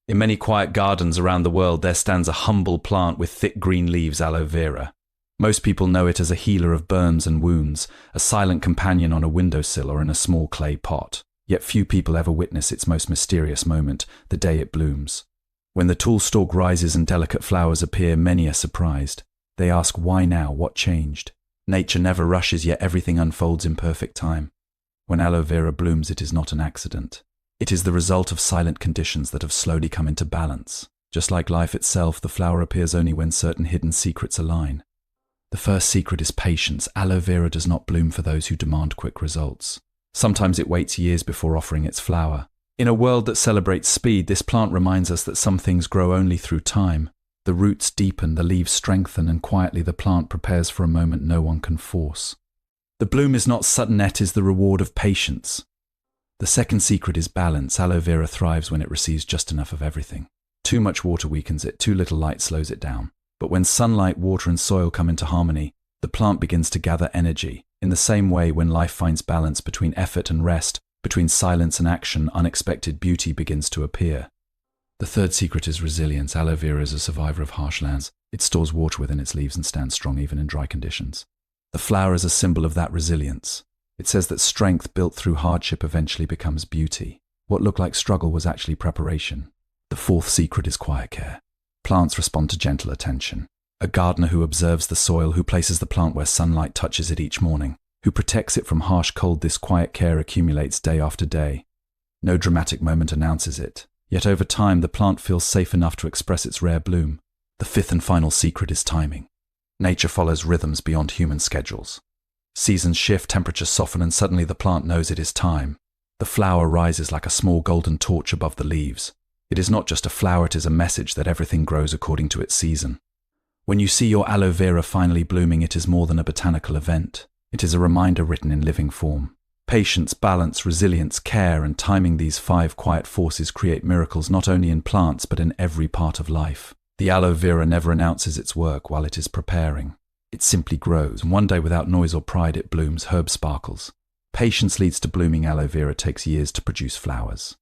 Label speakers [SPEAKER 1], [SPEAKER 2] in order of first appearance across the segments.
[SPEAKER 1] In many quiet gardens around the world, there stands a humble plant with thick green leaves, aloe vera. Most people know it as a healer of burns and wounds, a silent companion on a windowsill or in a small clay pot. Yet few people ever witness its most mysterious moment, the day it blooms. When the tall stalk rises and delicate flowers appear, many are surprised. They ask, why now? What changed? Nature never rushes, yet everything unfolds in perfect time. When aloe vera blooms, it is not an accident. It is the result of silent conditions that have slowly come into balance. Just like life itself, the flower appears only when certain hidden secrets align. The first secret is patience. Aloe vera does not bloom for those who demand quick results. Sometimes it waits years before offering its flower. In a world that celebrates speed, this plant reminds us that some things grow only through time. The roots deepen, the leaves strengthen, and quietly the plant prepares for a moment no one can force. The bloom is not sudden, it is the reward of patience. The second secret is balance. Aloe vera thrives when it receives just enough of everything. Too much water weakens it, too little light slows it down. But when sunlight, water, and soil come into harmony, the plant begins to gather energy. In the same way, when life finds balance between effort and rest, between silence and action, unexpected beauty begins to appear. The third secret is resilience. Aloe vera is a survivor of harsh lands. It stores water within its leaves and stands strong even in dry conditions. The flower is a symbol of that resilience. It says that strength built through hardship eventually becomes beauty. What looked like struggle was actually preparation. The fourth secret is quiet care. Plants respond to gentle attention. A gardener who observes the soil, who places the plant where sunlight touches it each morning, who protects it from harsh cold, this quiet care accumulates day after day. No dramatic moment announces it. Yet over time, the plant feels safe enough to express its rare bloom. The fifth and final secret is timing. Nature follows rhythms beyond human schedules. Seasons shift, temperatures soften, and suddenly the plant knows it is time. The flower rises like a small golden torch above the leaves. It is not just a flower, it is a message that everything grows according to its season. When you see your aloe vera finally blooming, it is more than a botanical event. It is a reminder written in living form. Patience, balance, resilience, care, and timing, these five quiet forces create miracles not only in plants but in every part of life. The aloe vera never announces its work while it is preparing. It simply grows, and one day without noise or pride it blooms, herb sparkles. Patience leads to blooming. Aloe vera takes years to produce flowers.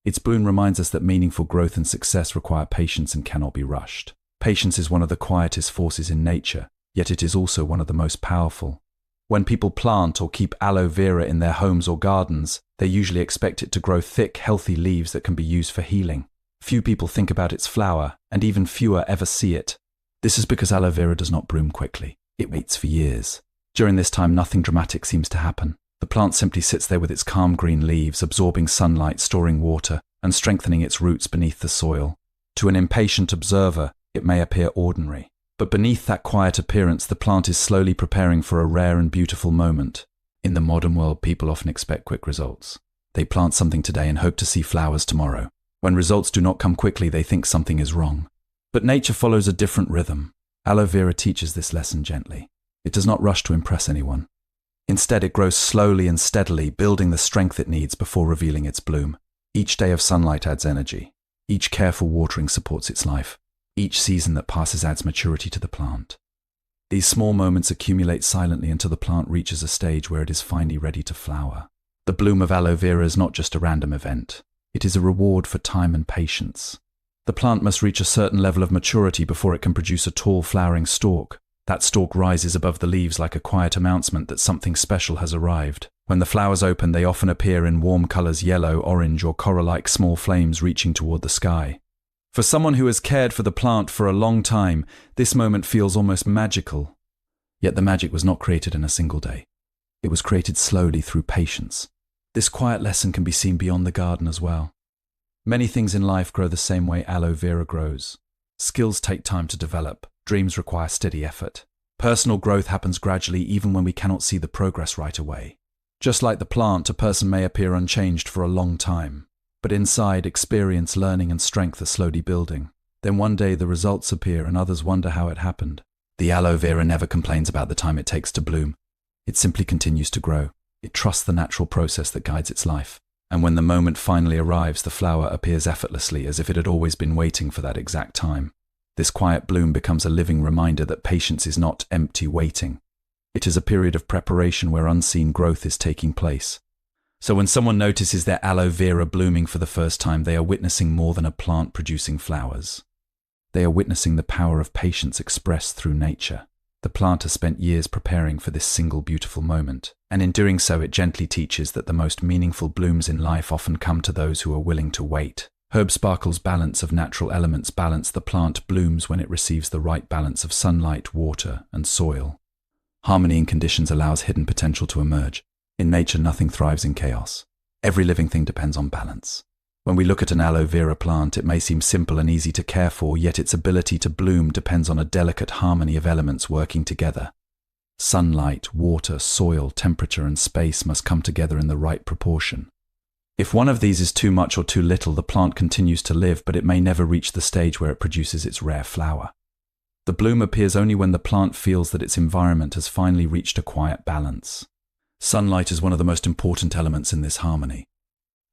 [SPEAKER 1] Its bloom reminds us that meaningful growth and success require patience and cannot be rushed. Patience is one of the quietest forces in nature, yet it is also one of the most powerful. When people plant or keep aloe vera in their homes or gardens, they usually expect it to grow thick, healthy leaves that can be used for healing. Few people think about its flower, and even fewer ever see it. This is because aloe vera does not bloom quickly. It waits for years. During this time, nothing dramatic seems to happen. The plant simply sits there with its calm green leaves, absorbing sunlight, storing water, and strengthening its roots beneath the soil. To an impatient observer, it may appear ordinary. But beneath that quiet appearance, the plant is slowly preparing for a rare and beautiful moment. In the modern world, people often expect quick results. They plant something today and hope to see flowers tomorrow. When results do not come quickly, they think something is wrong. But nature follows a different rhythm. Aloe vera teaches this lesson gently. It does not rush to impress anyone. Instead, it grows slowly and steadily, building the strength it needs before revealing its bloom. Each day of sunlight adds energy. Each careful watering supports its life. Each season that passes adds maturity to the plant. These small moments accumulate silently until the plant reaches a stage where it is finally ready to flower. The bloom of aloe vera is not just a random event. It is a reward for time and patience. The plant must reach a certain level of maturity before it can produce a tall flowering stalk. That stalk rises above the leaves like a quiet announcement that something special has arrived. When the flowers open, they often appear in warm colors: yellow, orange, or coral-like small flames reaching toward the sky. For someone who has cared for the plant for a long time, this moment feels almost magical. Yet the magic was not created in a single day. It was created slowly through patience. This quiet lesson can be seen beyond the garden as well. Many things in life grow the same way aloe vera grows. Skills take time to develop. Dreams require steady effort. Personal growth happens gradually, even when we cannot see the progress right away. Just like the plant, a person may appear unchanged for a long time. But inside, experience, learning, and strength are slowly building. Then one day the results appear and others wonder how it happened. The aloe vera never complains about the time it takes to bloom. It simply continues to grow. It trusts the natural process that guides its life. And when the moment finally arrives, the flower appears effortlessly, as if it had always been waiting for that exact time. This quiet bloom becomes a living reminder that patience is not empty waiting. It is a period of preparation where unseen growth is taking place. So when someone notices their aloe vera blooming for the first time, they are witnessing more than a plant producing flowers. They are witnessing the power of patience expressed through nature. The plant has spent years preparing for this single beautiful moment, and in doing so it gently teaches that the most meaningful blooms in life often come to those who are willing to wait. Herb Sparkle's balance of natural elements balance the plant blooms when it receives the right balance of sunlight, water, and soil. Harmony in conditions allows hidden potential to emerge. In nature, nothing thrives in chaos. Every living thing depends on balance. When we look at an aloe vera plant, it may seem simple and easy to care for, yet its ability to bloom depends on a delicate harmony of elements working together. Sunlight, water, soil, temperature, and space must come together in the right proportion. If one of these is too much or too little, the plant continues to live, but it may never reach the stage where it produces its rare flower. The bloom appears only when the plant feels that its environment has finally reached a quiet balance. Sunlight is one of the most important elements in this harmony.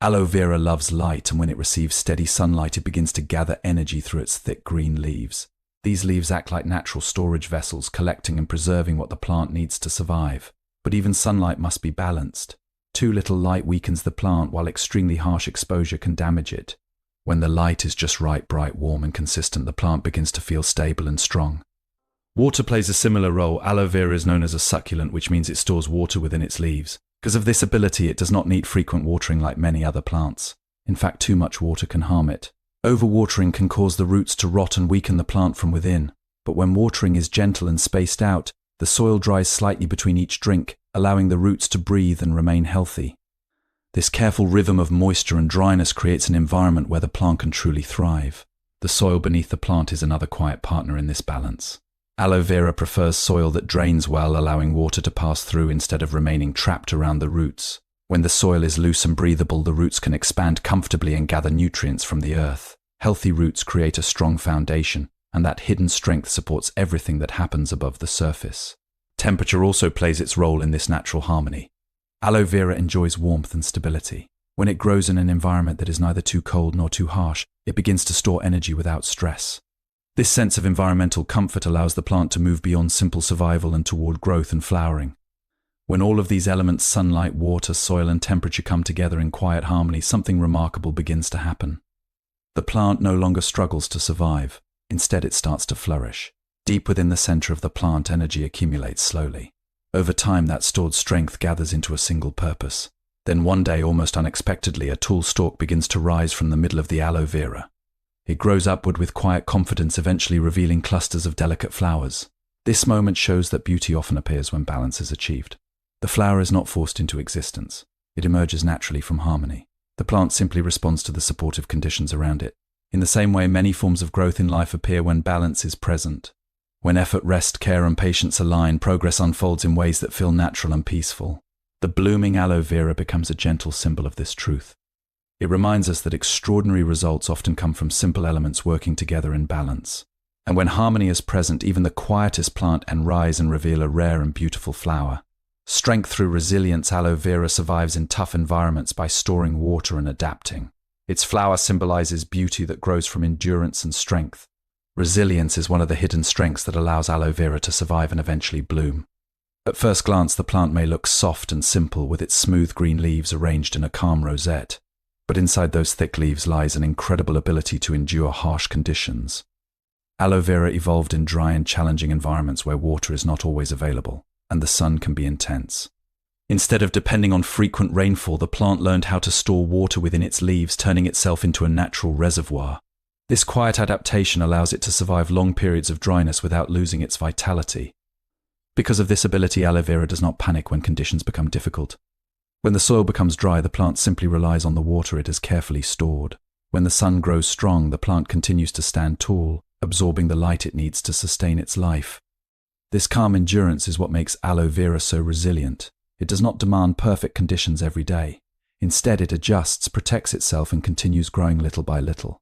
[SPEAKER 1] Aloe vera loves light, and when it receives steady sunlight, it begins to gather energy through its thick green leaves. These leaves act like natural storage vessels, collecting and preserving what the plant needs to survive. But even sunlight must be balanced. Too little light weakens the plant, while extremely harsh exposure can damage it. When the light is just right, bright, warm, and consistent, the plant begins to feel stable and strong. Water plays a similar role. Aloe vera is known as a succulent, which means it stores water within its leaves. Because of this ability, it does not need frequent watering like many other plants. In fact, too much water can harm it. Overwatering can cause the roots to rot and weaken the plant from within. But when watering is gentle and spaced out, the soil dries slightly between each drink, allowing the roots to breathe and remain healthy. This careful rhythm of moisture and dryness creates an environment where the plant can truly thrive. The soil beneath the plant is another quiet partner in this balance. Aloe vera prefers soil that drains well, allowing water to pass through instead of remaining trapped around the roots. When the soil is loose and breathable, the roots can expand comfortably and gather nutrients from the earth. Healthy roots create a strong foundation, and that hidden strength supports everything that happens above the surface. Temperature also plays its role in this natural harmony. Aloe vera enjoys warmth and stability. When it grows in an environment that is neither too cold nor too harsh, it begins to store energy without stress. This sense of environmental comfort allows the plant to move beyond simple survival and toward growth and flowering. When all of these elements, sunlight, water, soil, and temperature, come together in quiet harmony, something remarkable begins to happen. The plant no longer struggles to survive. Instead, it starts to flourish. Deep within the center of the plant, energy accumulates slowly. Over time, that stored strength gathers into a single purpose. Then one day, almost unexpectedly, a tall stalk begins to rise from the middle of the aloe vera. It grows upward with quiet confidence, eventually revealing clusters of delicate flowers. This moment shows that beauty often appears when balance is achieved. The flower is not forced into existence. It emerges naturally from harmony. The plant simply responds to the supportive conditions around it. In the same way, many forms of growth in life appear when balance is present. When effort, rest, care, and patience align, progress unfolds in ways that feel natural and peaceful. The blooming aloe vera becomes a gentle symbol of this truth. It reminds us that extraordinary results often come from simple elements working together in balance. And when harmony is present, even the quietest plant can rise and reveal a rare and beautiful flower. Strength through resilience, aloe vera survives in tough environments by storing water and adapting. Its flower symbolizes beauty that grows from endurance and strength. Resilience is one of the hidden strengths that allows aloe vera to survive and eventually bloom. At first glance, the plant may look soft and simple, with its smooth green leaves arranged in a calm rosette. But inside those thick leaves lies an incredible ability to endure harsh conditions. Aloe vera evolved in dry and challenging environments where water is not always available, and the sun can be intense. Instead of depending on frequent rainfall, the plant learned how to store water within its leaves, turning itself into a natural reservoir. This quiet adaptation allows it to survive long periods of dryness without losing its vitality. Because of this ability, aloe vera does not panic when conditions become difficult. When the soil becomes dry, the plant simply relies on the water it has carefully stored. When the sun grows strong, the plant continues to stand tall, absorbing the light it needs to sustain its life. This calm endurance is what makes aloe vera so resilient. It does not demand perfect conditions every day. Instead, it adjusts, protects itself, and continues growing little by little.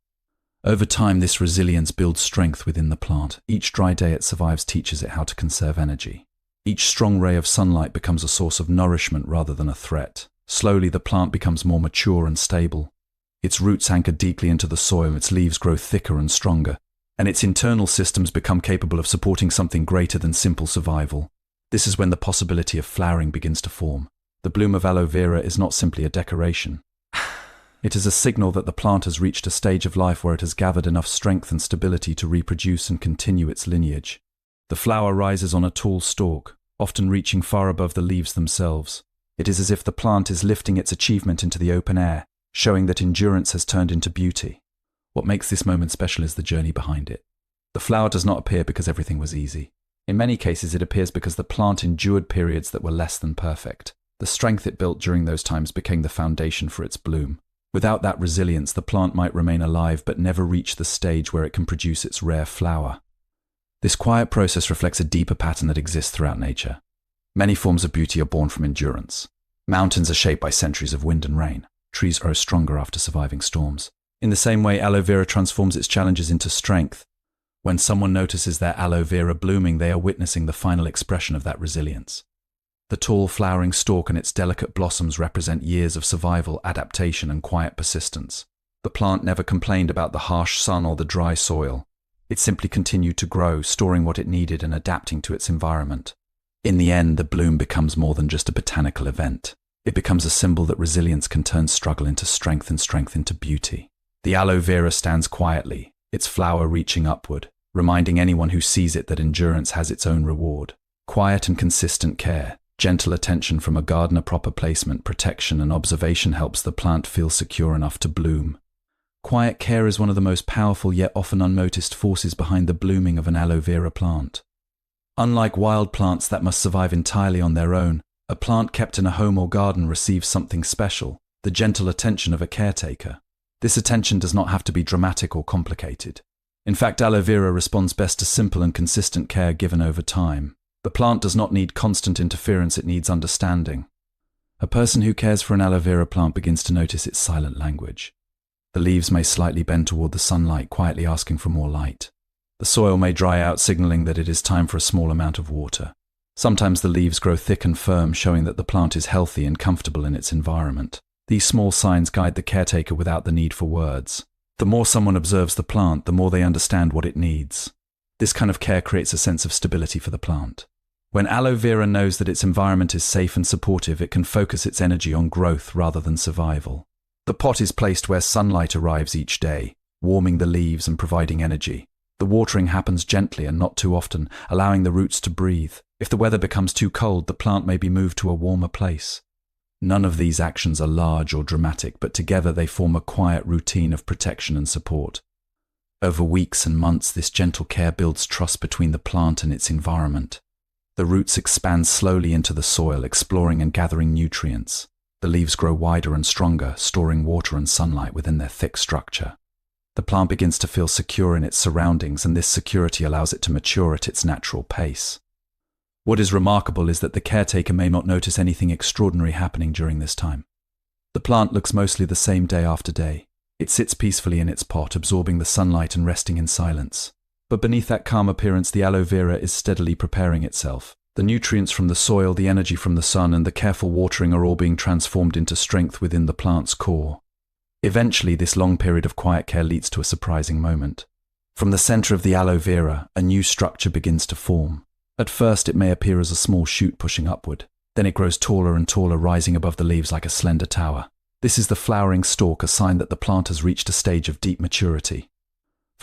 [SPEAKER 1] Over time, this resilience builds strength within the plant. Each dry day it survives teaches it how to conserve energy. Each strong ray of sunlight becomes a source of nourishment rather than a threat. Slowly, the plant becomes more mature and stable. Its roots anchor deeply into the soil, its leaves grow thicker and stronger, and its internal systems become capable of supporting something greater than simple survival. This is when the possibility of flowering begins to form. The bloom of aloe vera is not simply a decoration. It is a signal that the plant has reached a stage of life where it has gathered enough strength and stability to reproduce and continue its lineage. The flower rises on a tall stalk, often reaching far above the leaves themselves. It is as if the plant is lifting its achievement into the open air, showing that endurance has turned into beauty. What makes this moment special is the journey behind it. The flower does not appear because everything was easy. In many cases, it appears because the plant endured periods that were less than perfect. The strength it built during those times became the foundation for its bloom. Without that resilience, the plant might remain alive but never reach the stage where it can produce its rare flower. This quiet process reflects a deeper pattern that exists throughout nature. Many forms of beauty are born from endurance. Mountains are shaped by centuries of wind and rain. Trees grow stronger after surviving storms. In the same way, aloe vera transforms its challenges into strength. When someone notices their aloe vera blooming, they are witnessing the final expression of that resilience. The tall flowering stalk and its delicate blossoms represent years of survival, adaptation, and quiet persistence. The plant never complained about the harsh sun or the dry soil. It simply continued to grow, storing what it needed and adapting to its environment. In the end, the bloom becomes more than just a botanical event. It becomes a symbol that resilience can turn struggle into strength and strength into beauty. The aloe vera stands quietly, its flower reaching upward, reminding anyone who sees it that endurance has its own reward. Quiet and consistent care, gentle attention from a gardener, proper placement, protection, and observation helps the plant feel secure enough to bloom. Quiet care is one of the most powerful yet often unnoticed forces behind the blooming of an aloe vera plant. Unlike wild plants that must survive entirely on their own, a plant kept in a home or garden receives something special, the gentle attention of a caretaker. This attention does not have to be dramatic or complicated. In fact, aloe vera responds best to simple and consistent care given over time. The plant does not need constant interference, it needs understanding. A person who cares for an aloe vera plant begins to notice its silent language. The leaves may slightly bend toward the sunlight, quietly asking for more light. The soil may dry out, signaling that it is time for a small amount of water. Sometimes the leaves grow thick and firm, showing that the plant is healthy and comfortable in its environment. These small signs guide the caretaker without the need for words. The more someone observes the plant, the more they understand what it needs. This kind of care creates a sense of stability for the plant. When aloe vera knows that its environment is safe and supportive, it can focus its energy on growth rather than survival. The pot is placed where sunlight arrives each day, warming the leaves and providing energy. The watering happens gently and not too often, allowing the roots to breathe. If the weather becomes too cold, the plant may be moved to a warmer place. None of these actions are large or dramatic, but together they form a quiet routine of protection and support. Over weeks and months, this gentle care builds trust between the plant and its environment. The roots expand slowly into the soil, exploring and gathering nutrients. The leaves grow wider and stronger, storing water and sunlight within their thick structure. The plant begins to feel secure in its surroundings, and this security allows it to mature at its natural pace. What is remarkable is that the caretaker may not notice anything extraordinary happening during this time. The plant looks mostly the same day after day. It sits peacefully in its pot, absorbing the sunlight and resting in silence. But beneath that calm appearance, the aloe vera is steadily preparing itself. The nutrients from the soil, the energy from the sun, and the careful watering are all being transformed into strength within the plant's core. Eventually, this long period of quiet care leads to a surprising moment. From the center of the aloe vera, a new structure begins to form. At first, it may appear as a small shoot pushing upward. Then it grows taller and taller, rising above the leaves like a slender tower. This is the flowering stalk, a sign that the plant has reached a stage of deep maturity.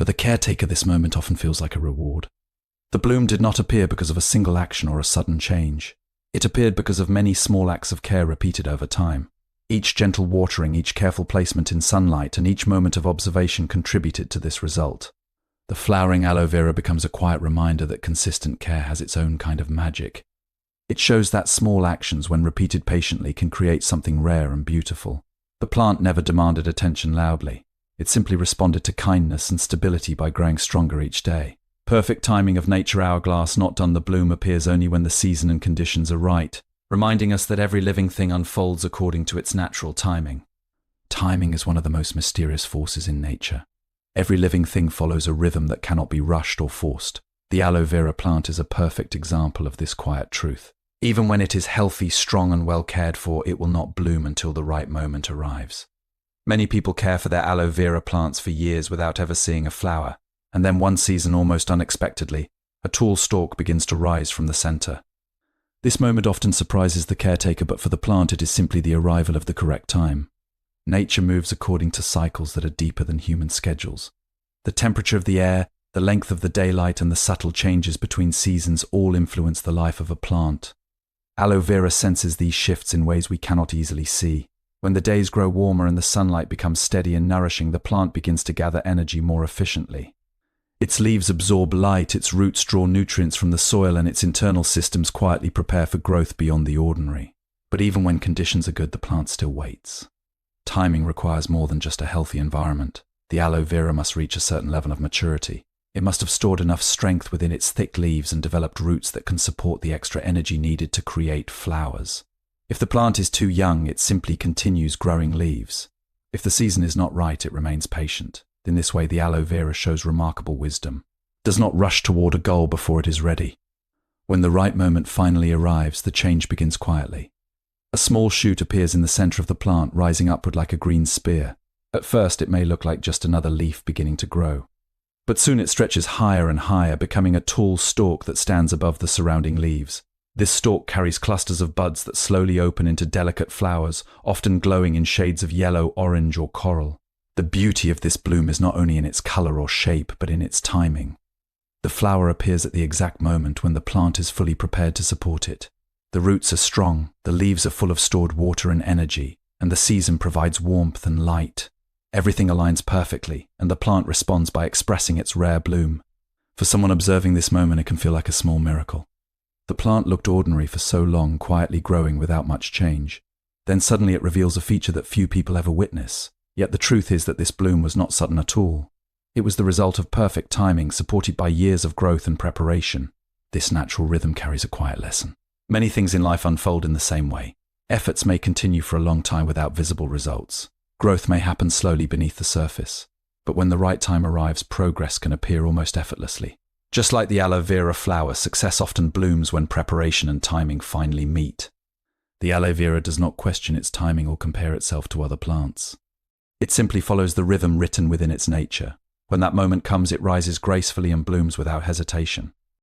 [SPEAKER 1] For the caretaker, this moment often feels like a reward. The bloom did not appear because of a single action or a sudden change. It appeared because of many small acts of care repeated over time. Each gentle watering, each careful placement in sunlight, and each moment of observation contributed to this result. The flowering aloe vera becomes a quiet reminder that consistent care has its own kind of magic. It shows that small actions, when repeated patiently, can create something rare and beautiful. The plant never demanded attention loudly. It simply responded to kindness and stability by growing stronger each day. Perfect timing of nature hourglass, not done. The bloom appears only when the season and conditions are right, reminding us that every living thing unfolds according to its natural timing. Timing is one of the most mysterious forces in nature. Every living thing follows a rhythm that cannot be rushed or forced. The aloe vera plant is a perfect example of this quiet truth. Even when it is healthy, strong, and well cared for, it will not bloom until the right moment arrives. Many people care for their aloe vera plants for years without ever seeing a flower, and then one season, almost unexpectedly, a tall stalk begins to rise from the center. This moment often surprises the caretaker, but for the plant it is simply the arrival of the correct time. Nature moves according to cycles that are deeper than human schedules. The temperature of the air, the length of the daylight, and the subtle changes between seasons all influence the life of a plant. Aloe vera senses these shifts in ways we cannot easily see. When the days grow warmer and the sunlight becomes steady and nourishing, the plant begins to gather energy more efficiently. Its leaves absorb light, its roots draw nutrients from the soil, and its internal systems quietly prepare for growth beyond the ordinary. But even when conditions are good, the plant still waits. Timing requires more than just a healthy environment. The aloe vera must reach a certain level of maturity. It must have stored enough strength within its thick leaves and developed roots that can support the extra energy needed to create flowers. If the plant is too young, it simply continues growing leaves. If the season is not right, it remains patient. In this way, the aloe vera shows remarkable wisdom. It does not rush toward a goal before it is ready. When the right moment finally arrives, the change begins quietly. A small shoot appears in the center of the plant, rising upward like a green spear. At first, it may look like just another leaf beginning to grow. But soon it stretches higher and higher, becoming a tall stalk that stands above the surrounding leaves. This stalk carries clusters of buds that slowly open into delicate flowers, often glowing in shades of yellow, orange, or coral. The beauty of this bloom is not only in its color or shape, but in its timing. The flower appears at the exact moment when the plant is fully prepared to support it. The roots are strong, the leaves are full of stored water and energy, and the season provides warmth and light. Everything aligns perfectly, and the plant responds by expressing its rare bloom. For someone observing this moment, it can feel like a small miracle. The plant looked ordinary for so long, quietly growing without much change. Then suddenly it reveals a feature that few people ever witness. Yet the truth is that this bloom was not sudden at all. It was the result of perfect timing, supported by years of growth and preparation. This natural rhythm carries a quiet lesson. Many things in life unfold in the same way. Efforts may continue for a long time without visible results. Growth may happen slowly beneath the surface. But when the right time arrives, progress can appear almost effortlessly. Just like the aloe vera flower, success often blooms when preparation and timing finally meet. The aloe vera does not question its timing or compare itself to other plants. It simply follows the rhythm written within its nature. When that moment comes, it rises gracefully and blooms without hesitation.